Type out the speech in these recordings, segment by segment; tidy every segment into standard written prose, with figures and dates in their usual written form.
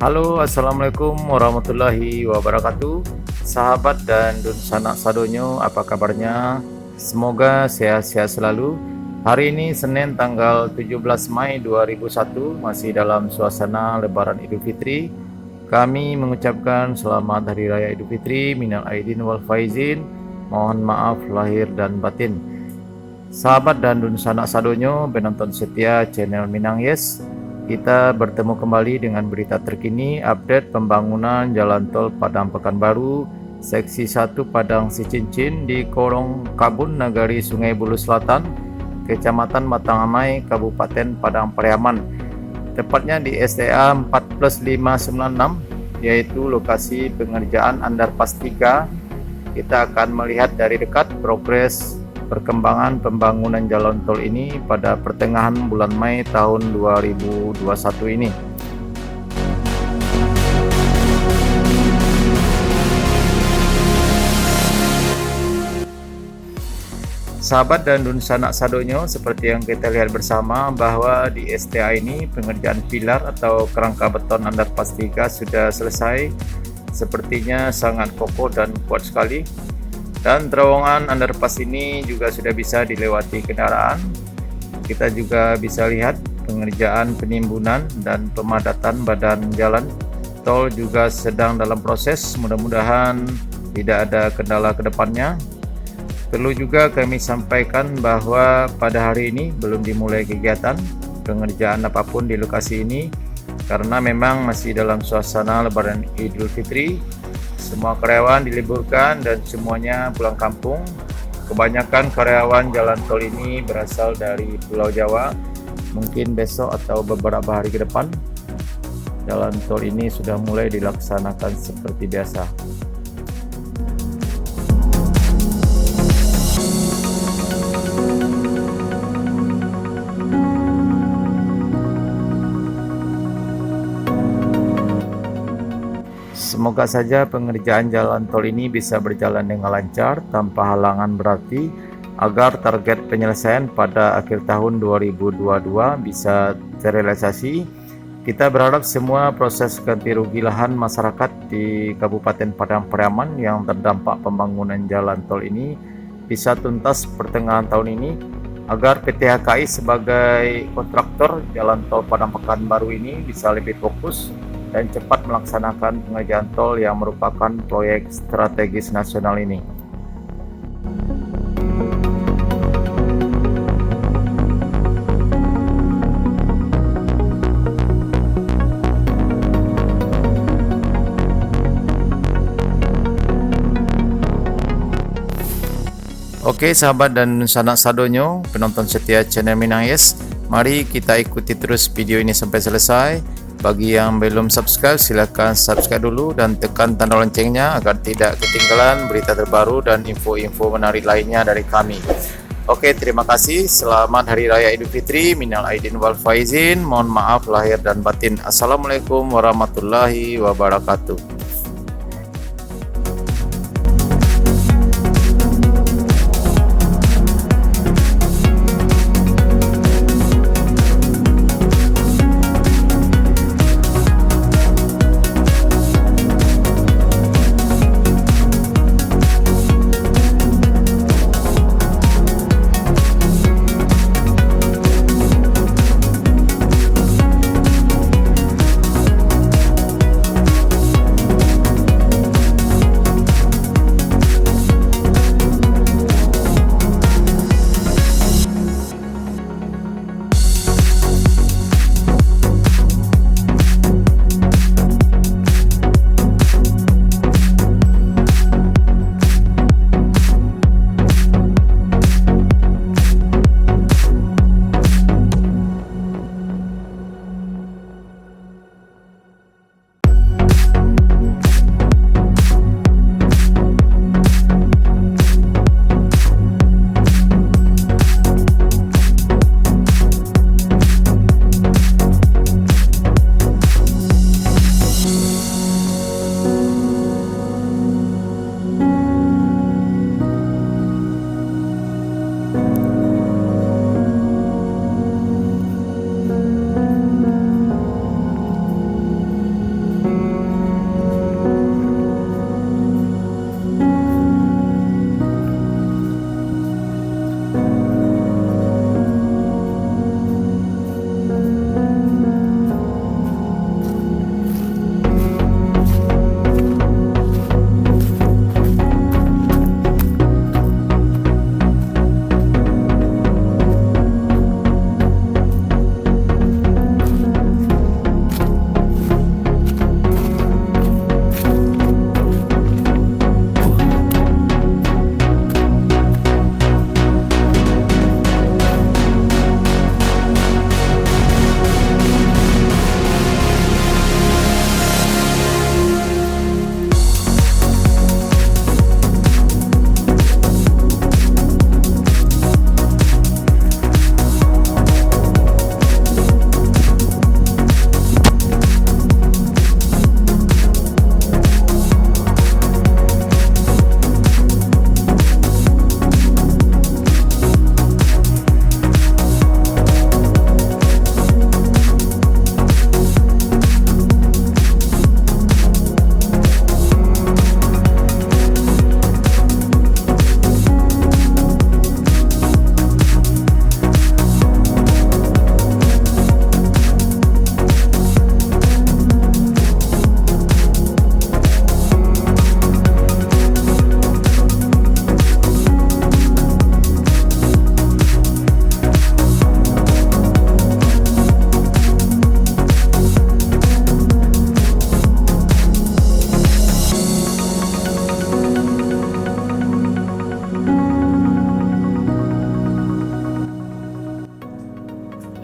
Halo, assalamualaikum warahmatullahi wabarakatuh. Sahabat dan dun sanak sadonyo, apa kabarnya? Semoga sehat-sehat selalu. Hari ini Senin tanggal 17 Mei 2001, masih dalam suasana Lebaran Idul Fitri. Kami mengucapkan selamat Hari Raya Idul Fitri, minal aidin wal faizin. Mohon maaf lahir dan batin. Sahabat dan dun sanak sadonyo, penonton setia channel Minang Yes. Kita bertemu kembali dengan berita terkini update pembangunan Jalan Tol Padang Pekanbaru Seksi 1 Padang Sicincin di Korong Kabun Nagari Sungai Bulu Selatan, Kecamatan Matangamai, Kabupaten Padang Pariaman. Tepatnya di STA 4+596, yaitu lokasi pengerjaan Underpass 3. Kita akan melihat dari dekat progres perkembangan pembangunan jalan tol ini pada pertengahan bulan Mei tahun 2021 ini. Sahabat dan dun sanak sadonyo, seperti yang kita lihat bersama bahwa di STA ini pengerjaan pilar atau kerangka beton underpass 3 sudah selesai. Sepertinya sangat kokoh dan kuat sekali. Dan terowongan underpass ini juga sudah bisa dilewati kendaraan. Kita juga bisa lihat pengerjaan penimbunan dan pemadatan badan jalan tol juga sedang dalam proses. Mudah-mudahan tidak ada kendala ke depannya. Perlu juga kami sampaikan bahwa pada hari ini belum dimulai kegiatan pengerjaan apapun di lokasi ini karena memang masih dalam suasana Lebaran Idul Fitri. Semua karyawan diliburkan dan semuanya pulang kampung. Kebanyakan karyawan jalan tol ini berasal dari Pulau Jawa. Mungkin besok atau beberapa hari ke depan jalan tol ini sudah mulai dilaksanakan seperti biasa. Semoga saja pengerjaan jalan tol ini bisa berjalan dengan lancar tanpa halangan berarti agar target penyelesaian pada akhir tahun 2022 bisa terrealisasi. Kita berharap semua proses ganti rugi lahan masyarakat di Kabupaten Padang Pariaman yang terdampak pembangunan jalan tol ini bisa tuntas pertengahan tahun ini agar PT HKI sebagai kontraktor jalan tol Padang Pekanbaru ini bisa lebih fokus dan cepat melaksanakan pengerjaan tol yang merupakan proyek strategis nasional ini. Oke sahabat dan sanak sadonyo, penonton setia channel Minang Yes, mari kita ikuti terus video ini sampai selesai. Bagi yang belum subscribe, silahkan subscribe dulu dan tekan tanda loncengnya agar tidak ketinggalan berita terbaru dan info-info menarik lainnya dari kami. Oke, terima kasih. Selamat Hari Raya Idul Fitri, minal aidin wal faizin. Mohon maaf lahir dan batin. Assalamualaikum warahmatullahi wabarakatuh.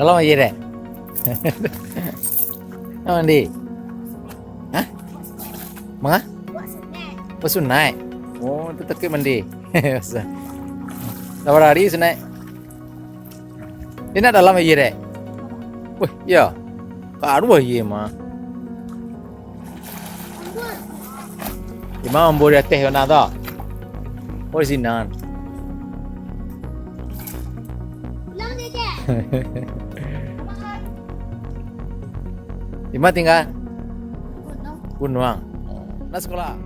Dalam aja deh. Oh, mandi. Hah? Manga? Sunai. Oh, itu tekik mandi. Berapa hari sunai? Ini dalam aja deh. Wih, ya. Karu aja mah. Ima ambor ya teh na da. Oh sinan. Ima tinggal Gunung. Nah sekolah.